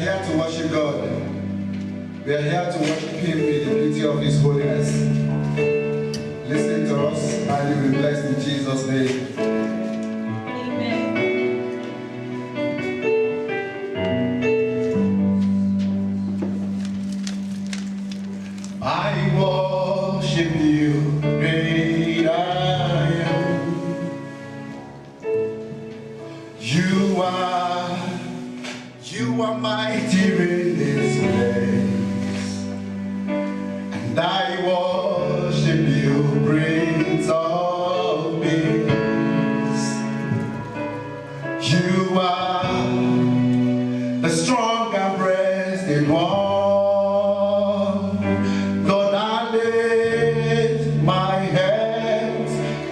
here to worship God. We are here to worship Him in the beauty of His holiness. Listen to us and you will be blessed in Jesus' name. I worship you, great I am. You are mighty in this place, and I worship you, Prince of Peace. You are the strong and breasted one.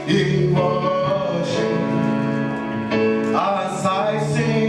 In worship, as I sing.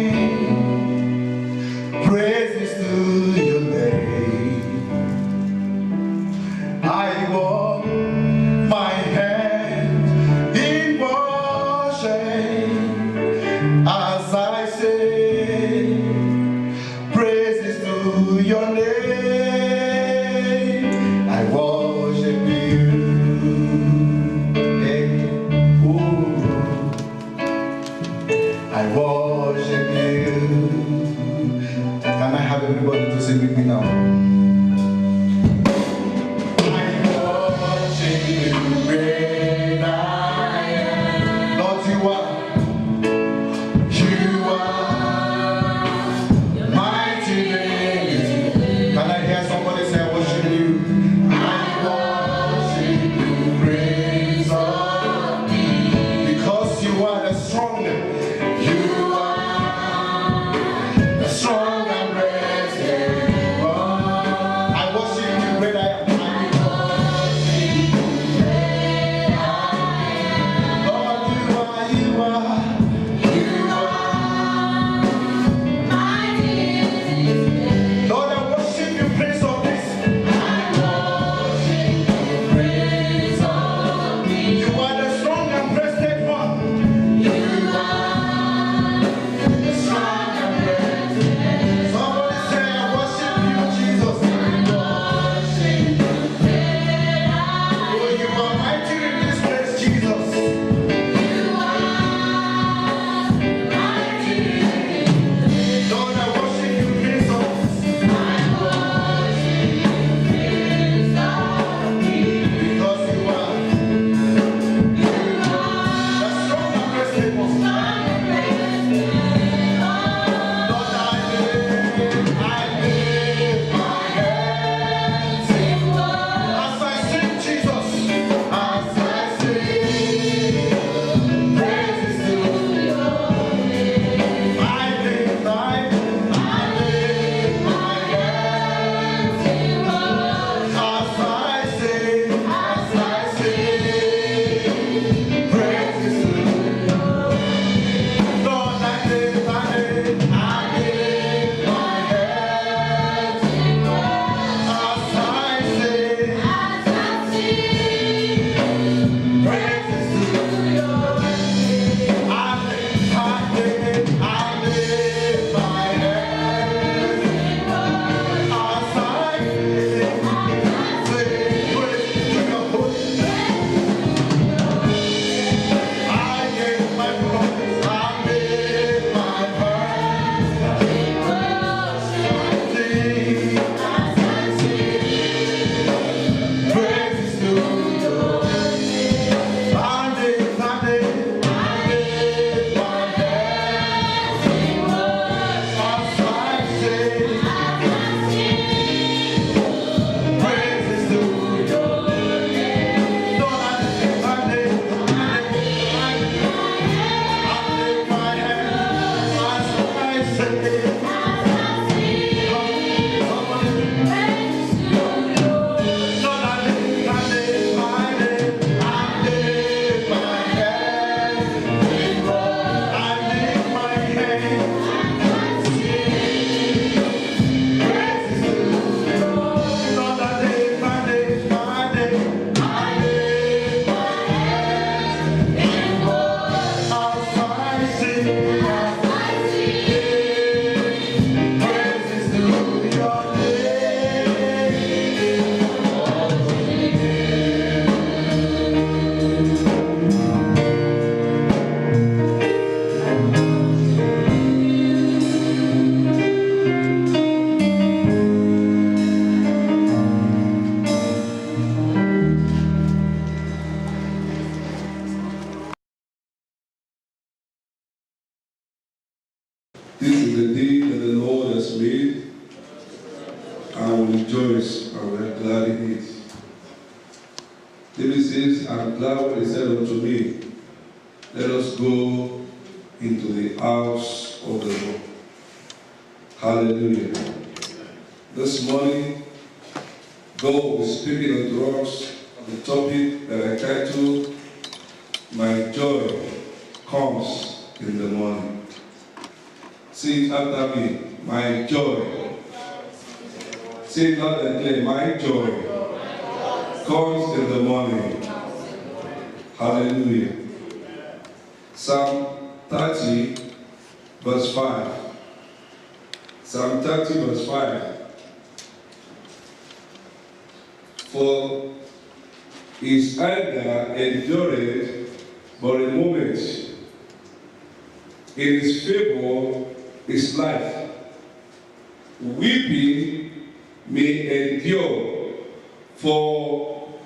This is the day that the Lord has made. I will rejoice and will be glad in it. David says, I'm glad when he said unto me, let us go into the house of the Lord. Hallelujah. This morning, God is speaking unto us on the topic that I titled, My Joy Comes in the Morning. Say it after me, my joy. Say it loud and clear, my joy comes in the morning. Hallelujah. Psalm 30, verse 5. Psalm 30, verse 5. For his anger endureth but a moment. In his favor is life. Weeping may endure forever.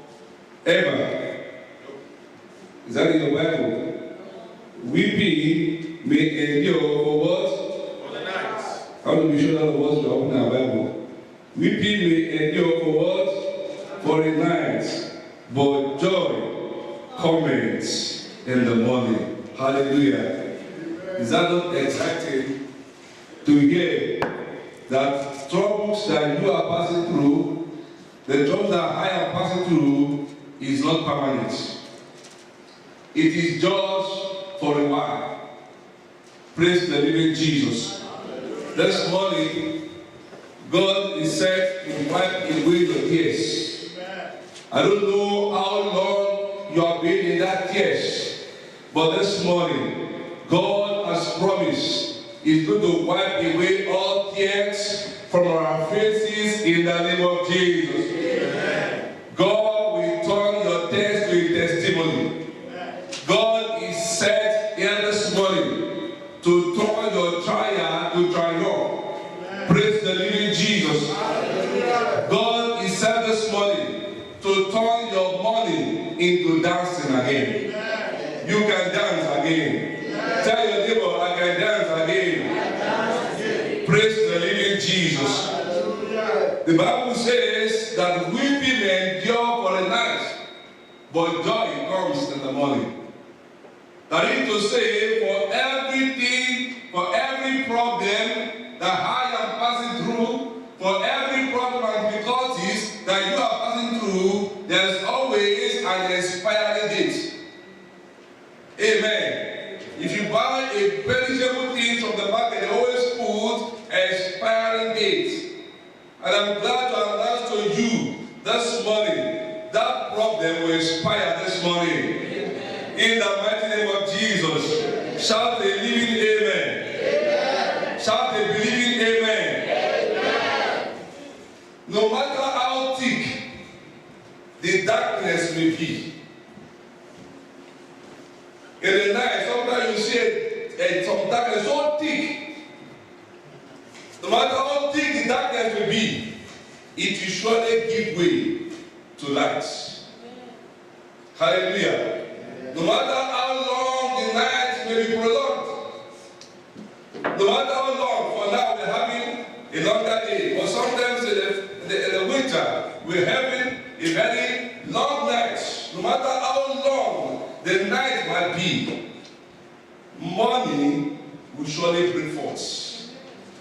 Is that in the Bible? Weeping may endure for what? For the night. How do we show that the words we open our Bible? Weeping may endure for what? For a night. But joy cometh in the morning. Hallelujah. Is that not exciting to hear that troubles that you are passing through, the troubles that I am passing through, is not permanent. It is just for a while. Praise the living Jesus. This morning, God is said to wipe away your tears. I don't know how long you have been in that tears, but this morning, God has promised He's going to wipe away all tears from our faces in the name of Jesus. Amen. God will turn your tears to a testimony. Amen. God is set here this morning to turn your trial to triumph. Amen. Praise the living Jesus. Amen. God is set this morning to turn your mourning into dancing again. Amen. You can dance again. Tell your neighbor, I can dance again. Praise the living Jesus. The Bible says that weeping may endure for a night, but joy comes in the morning. That is to say, for everything, for every problem that I am passing through, for every problem and difficulties that you are passing through, there's always an expiry date. Amen. If you buy a perishable thing from the market, they always put expiring date. And I'm glad to announce to you this morning that problem will expire this morning. Amen. In the mighty name of Jesus. Amen. Shout a living amen. Amen. Shout a believing amen. Amen. No matter how thick the darkness may be, in the night, sometimes you see some darkness so thick. No matter how thick the darkness will be, it will surely give way to light. Hallelujah. No matter how long the night may be prolonged, no matter how long, for now we're having a longer day, or sometimes in the winter, we're having a very long night. No matter how long the night might be, morning will surely bring forth.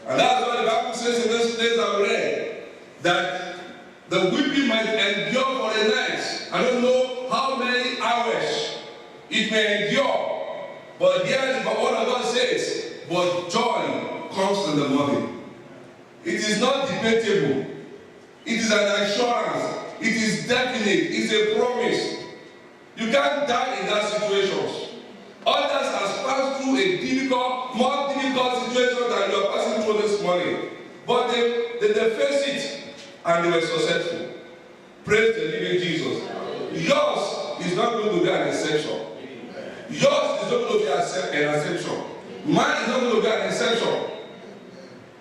And that's what the Bible says in this place I read, that the weeping might endure for a night. I don't know how many hours it may endure, but here the word of God says, but joy comes in the morning. It is not debatable. It is an assurance. It is definite. It's a promise. You can't die in that situation. Others have passed through a difficult, more difficult situation than you are passing through this morning. But they faced it and they were successful. Praise the living Jesus. Yours is not going to be an exception. Yours is not going to be an exception. Mine is not going to be an exception.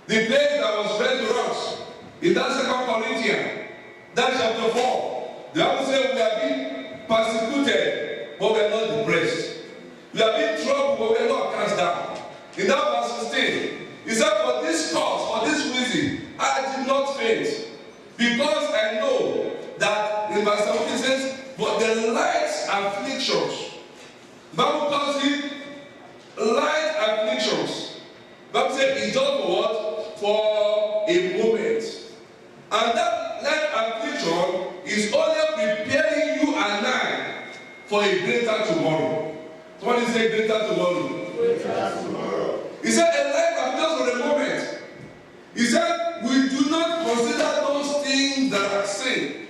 The place that was read to us in that 2 Corinthians, that chapter 4, the Bible says we have been persecuted, but we are not depressed. We have been troubled, but we are not cast down. In that verse 16, it He said, for this cause, for this reason, I did not faint. Because I know that, in verse 17 says, but the light afflictions. Bible calls it light afflictions. Bible says it's just for what? For a moment. And that light affliction is only preparing you and I for a greater tomorrow. Somebody say greater tomorrow. Greater tomorrow. He said a light affliction for a moment. He said we do not consider those things that are sin.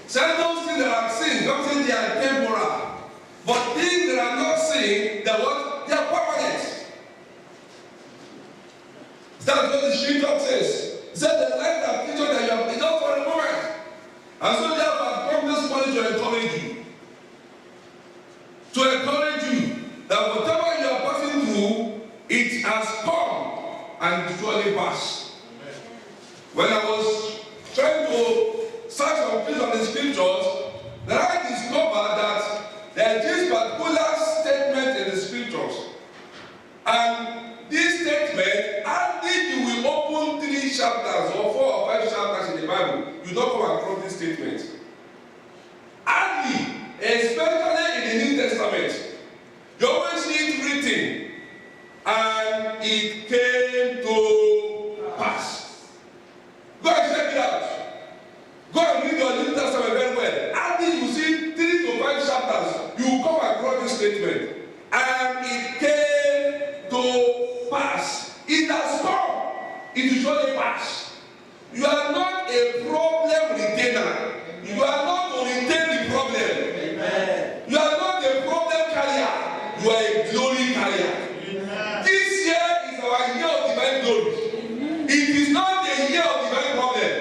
Said those things that are sin, don't say they are temporal. But things that are not sin, they're what? They are permanent. That's what the scripture says. It said the light affliction that you have been done for a moment. And so therefore I've come this morning to encourage you. To encourage you that whatever you are passing through, it has come and surely pass. When I was trying to search some things on the scriptures, then I discovered that there is this particular statement in the scriptures. And this statement, hardly you will open 3 chapters or 4 or 5 chapters in the Bible, you don't come across this statement. Hardly, especially in the New Testament, you always see it written, and it came to pass. Go and check it out. Go and read your New Testament very well. Hardly you see 3 to 5 chapters, you will come across this statement. And it came to pass. It has come. It will surely pass. You are not a problem retainer. You are not to retain the problem. Amen. You are not a problem carrier. You are a glory carrier. Amen. This year is our year of divine glory. Amen. It is not a year of divine problem.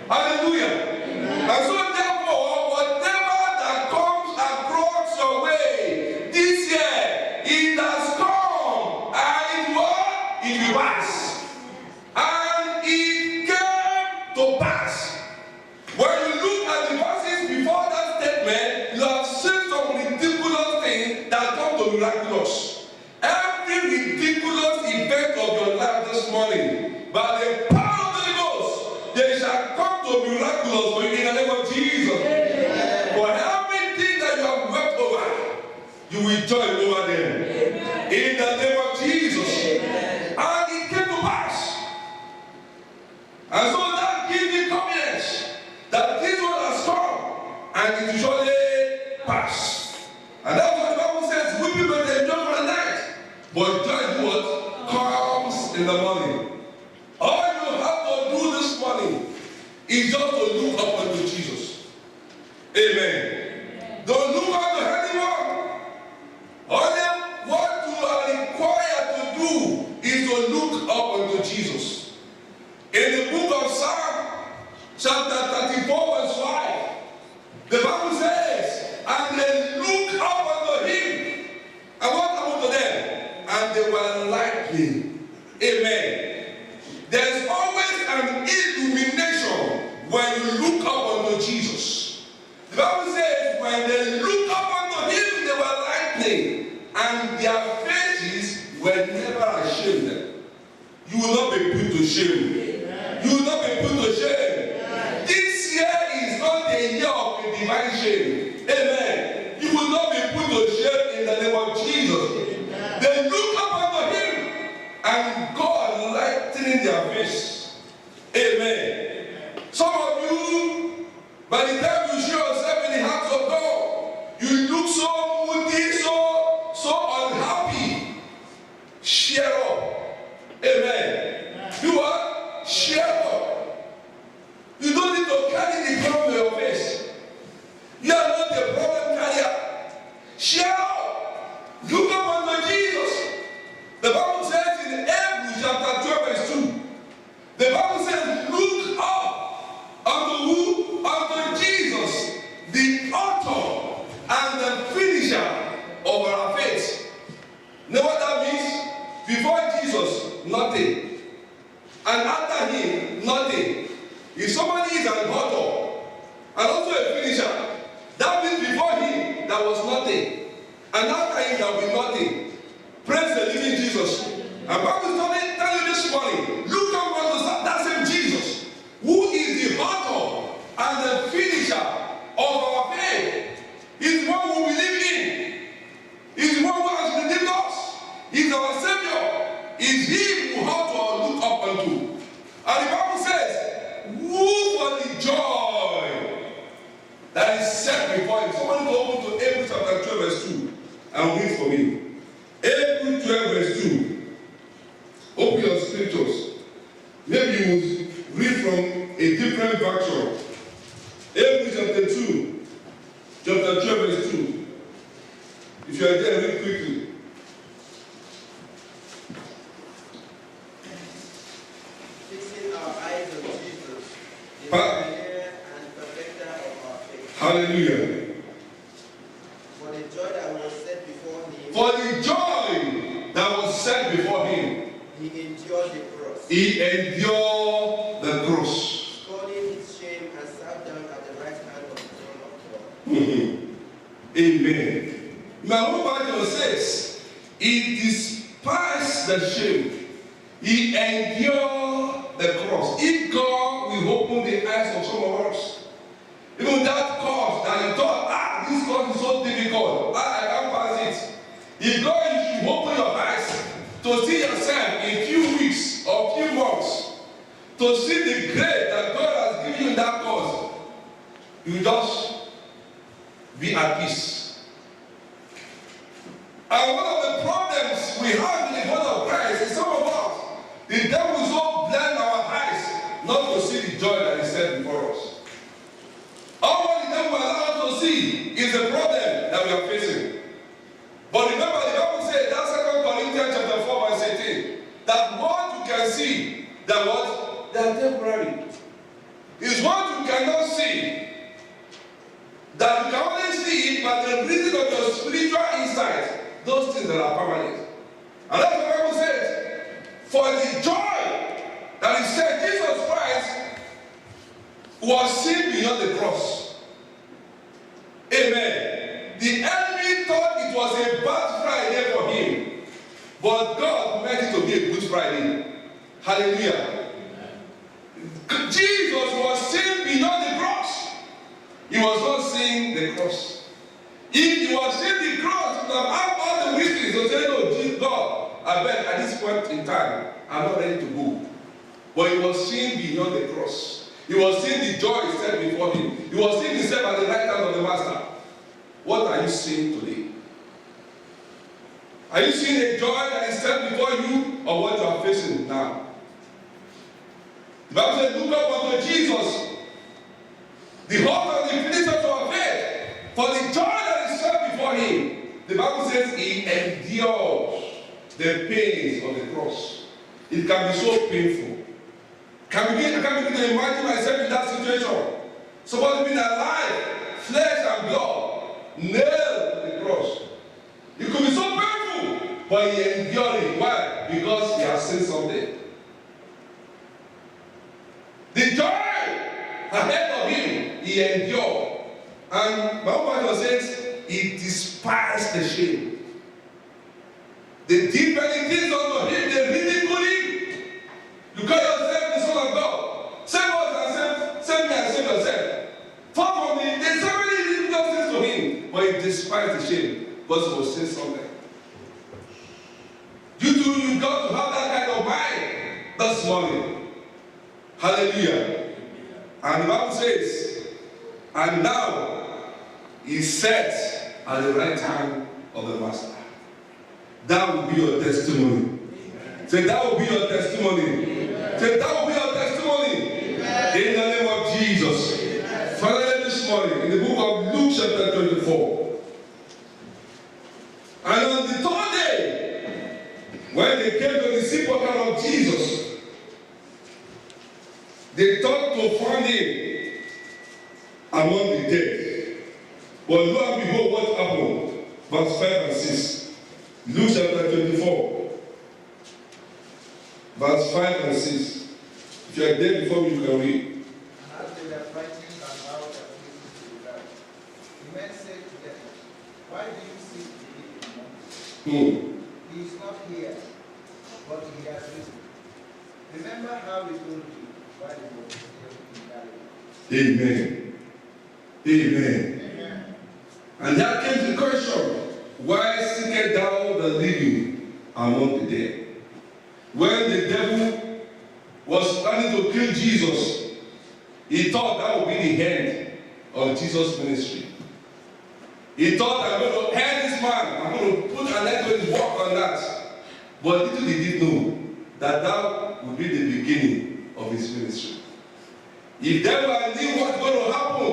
Hallelujah. Amen. And so therefore, whatever that comes across your way this year, it has come and it will pass. And it came to pass. When you look at the verses before that statement, you have seen some ridiculous things that come to miraculous. Every ridiculous event of your life this morning, by the power of the Holy Ghost, they shall come to miraculous for you in the name of Jesus. Amen. For everything that you have wept over, you will joy over them. Amen. In the name of Jesus. Amen. And it came to pass. And so that gives me confidence that this one has come and it will surely pass. And that's what the Bible says, weeping may endure for the night, but joy what comes in the morning. All you have to do this morning is just to look up unto Jesus. Amen. Don't look up to anyone. Only what you are required to do is to look up unto Jesus. In the book of Psalm, chapter 34, verse 5, the Bible says, and they looked up unto him, and what happened to them? And they were like him. Amen. There's always an illumination when you look up unto Jesus. The Bible says, when they looked up unto him, they were lightning, and their faces were never ashamed. You will not be put to shame. You will not be put to shame. This year is not a year of a divine shame. Amen. You will not be put to shame in the name of Jesus. Amen. They look up unto him and God lightening their face. Amen. Some of you, by the time you show yourself in the hands of God, you look so moody, so unhappy. Cheer up. Amen. You what? Cheer up. You don't need to carry the problem in your face. You are not a problem carrier. Cheer up. Look up unto Jesus. The Bible says in Hebrews chapter 12 verse 2. The Bible says, look up unto who? Unto Jesus, the author and the finisher of our faith. You know what that means? Before Jesus, nothing. And after him, nothing. If somebody is an author and also a finisher, that means before him there was nothing. And after him there will be nothing. Praise the living Jesus. And Bible is telling you this quickly. Fixing our eyes on Jesus, the pioneer and perfecter of our faith. Hallelujah. For the joy that was set before him, For the joy that was set before him, he endured the cross. he endured the cross. Scorning his shame and sat down at the right hand of the throne of God. Amen. My whole Bible says, he despised the shame. He endured the cross. If God will open the eyes of some of us, even that course that you thought, this course is so difficult, I can't pass it. If God should open your eyes to see yourself in a few weeks or few months, to see the grace that God has given you in that course, you just be at peace. And one of the problems we have in the body of Christ is some of us, the devil is so blind our eyes not to see the joy that is set before us. All what the devil allows us to see is the problem that we are facing. But remember, the Bible says that 2 Corinthians chapter 4 verse 18, that what you can see, that what? They are temporary. Is what you cannot see, that you can only see it by the reason of your spiritual insight, those things that are permanent. And that's what the Bible says. For the joy that is said, Jesus Christ was seen beyond the cross. Amen. The enemy thought it was a bad Friday for him, but God meant it to be a good Friday. Hallelujah. Jesus was seen beyond the cross. He was not seeing the cross. If he was seeing the cross, he would have had all the witnesses to say, no, Jesus, God, I beg, at this point in time, I'm not ready to go. But he was seeing beyond the cross. He was seeing the joy set before him. He was seeing himself at the right hand of the Master. What are you seeing today? Are you seeing a joy that is set before you, or what you are facing now? The Bible says, look up unto Jesus, the hope and the finisher of our faith, for the joy that is set before him. The Bible says he endures the pains of the cross. It can be so painful. I can't begin to imagine myself in that situation. Supposed to be alive, flesh and blood, nailed to the cross. It could be so painful, but he endured it. Why? Because he has seen something. The joy ahead of him, he endured. And my own Bible says, he despised the shame. They did many things unto him, they ridiculed him. You call yourself the Son of God. Save us and save me and save yourself. Far from me, they said many ridiculous things to him, but he despised the shame because he was saying something. You got to have that kind of mind this morning. Hallelujah. And the Bible says, and now he sat at the right hand of the Master. That will be your testimony. Say, that will be your testimony. Say, that will be your testimony. In the name of Jesus. Finally this morning, in the book of Luke chapter 24. And on the third day, when they came to the sepulchre of Jesus, they thought to find him among the dead. But lo and behold, what happened? Verse 5 and 6. Luke chapter 24. Verse 5 and 6. If you are there before me, you can read. And as they were fighting and how their faces to the ground, the men said to them, why do you seek to be among us? He is not here, but he has risen. Remember how we told you while he was still in Galilee. Amen. Amen. Amen. And that came the question, why seekest thou the living among the dead? When the devil was planning to kill Jesus, he thought that would be the end of Jesus' ministry. He thought, I'm going to end this man, I'm going to put an end to his work on that. But little he did know that that would be the beginning of his ministry. If devil knew what's going to happen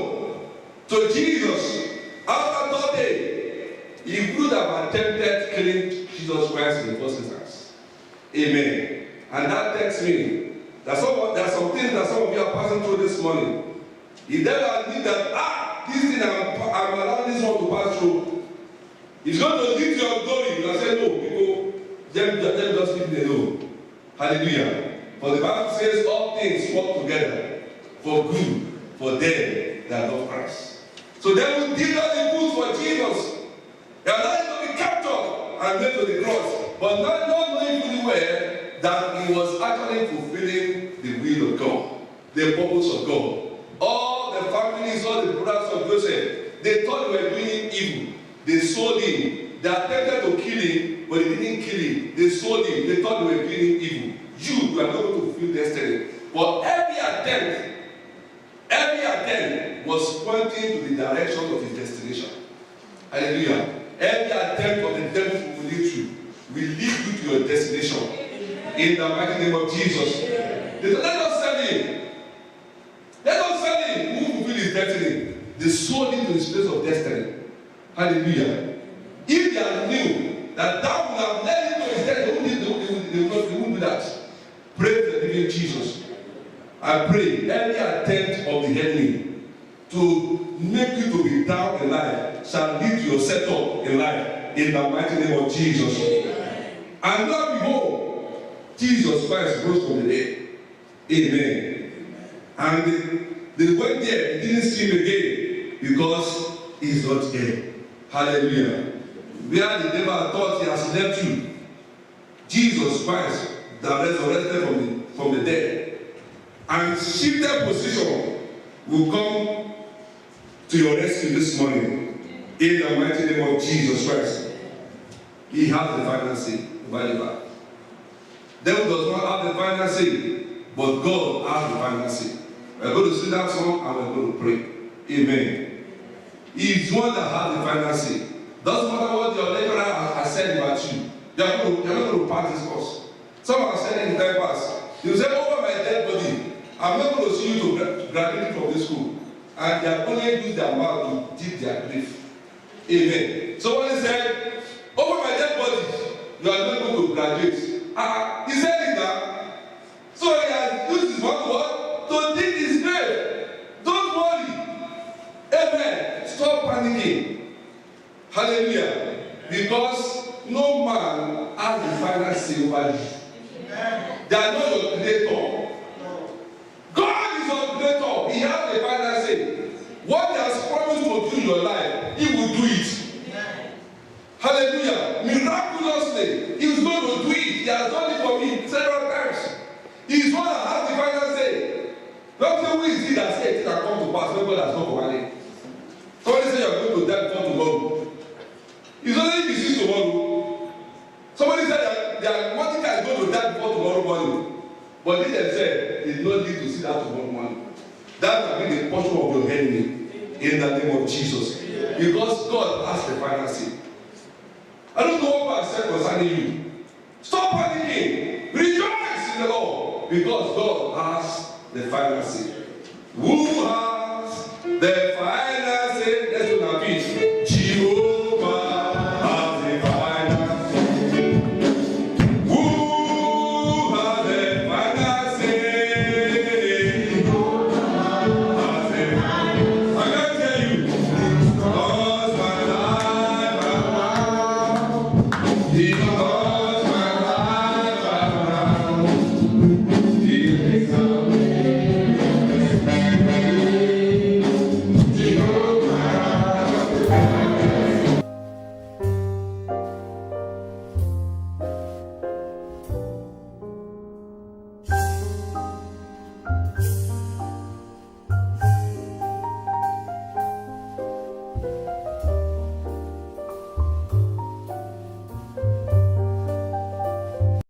to Jesus after that day, he would have attempted killing Jesus Christ in the first instance. Amen. And that tells me that there are some things that some of you are passing through this morning. If devil admit that, this thing I'm allowing this one to pass through, it's going to lead to your glory. You can say, no, people, them just leave me alone. Hallelujah. For the Bible says all things work together for good for them that love Christ. So they will did all the good for Jesus. They are not to be captured and led to the cross, but not knowing fully well that he was actually fulfilling the will of God, the purpose of God. All the families, all the brothers of Joseph, they thought they were doing evil. They sold him. They attempted to kill him, but they didn't kill him. They sold him. They thought they were doing evil. You are not going to fulfill destiny. But every attempt was pointing to the direction of his destination. Hallelujah. Every attempt of the devil to lead you will lead you to your destination. In the mighty name of Jesus. They said, let us sell him. Let us sell him. Who fulfill his destiny? They sold him to his place of destiny. Hallelujah. If they had knew that that would have led him to his destiny, they wouldn't do that. Praise the living Jesus. I pray every attempt of the enemy to make you to be down in life shall lead to your setup in life in the mighty name of Jesus. And now behold, Jesus Christ rose from the dead. Amen. And they went there, they didn't see him again because he's not there. Hallelujah. Where the devil thought he has left you, Jesus Christ that resurrected from the dead and shifted position will come to your rescue this morning in the mighty name of Jesus Christ. He has the final say about the back. Devil does not have the final say, but God has the final say. We're going to sing that song and we're going to pray. Amen. He is one that has the final say. Doesn't matter what your lecturer has said about you. You're not going to pass this course. Someone has said in the time past, you say, over my dead body, I'm not going to see you to graduate from this school. And they are only used their mouth to dip their grief. Amen. Someone said, over my dead body, you are not going to graduate. He said it now. So he has used his mouth to dig his grave. Don't worry. Amen. Stop panicking. Hallelujah. Because no man has the final say over you. They are not your creator. God is your creator. He has the final say. What he has promised to do in your life, he will do it. Hallelujah. Miraculously, he is going to do it. He has done it for me several times. He is one that has the final say. Don't say who is he that says it can come to pass when God has not commanded. Somebody say you are going to die before tomorrow. It's only if he sees tomorrow. Somebody said that Monica is going to die before tomorrow morning. But they themselves did not need to see that tomorrow morning. That will be the portion of your enemy in the name of Jesus. Because God has the final say. I don't know what I said concerning you. Stop panicking. Rejoice in the Lord. Because God has the final say. Who has the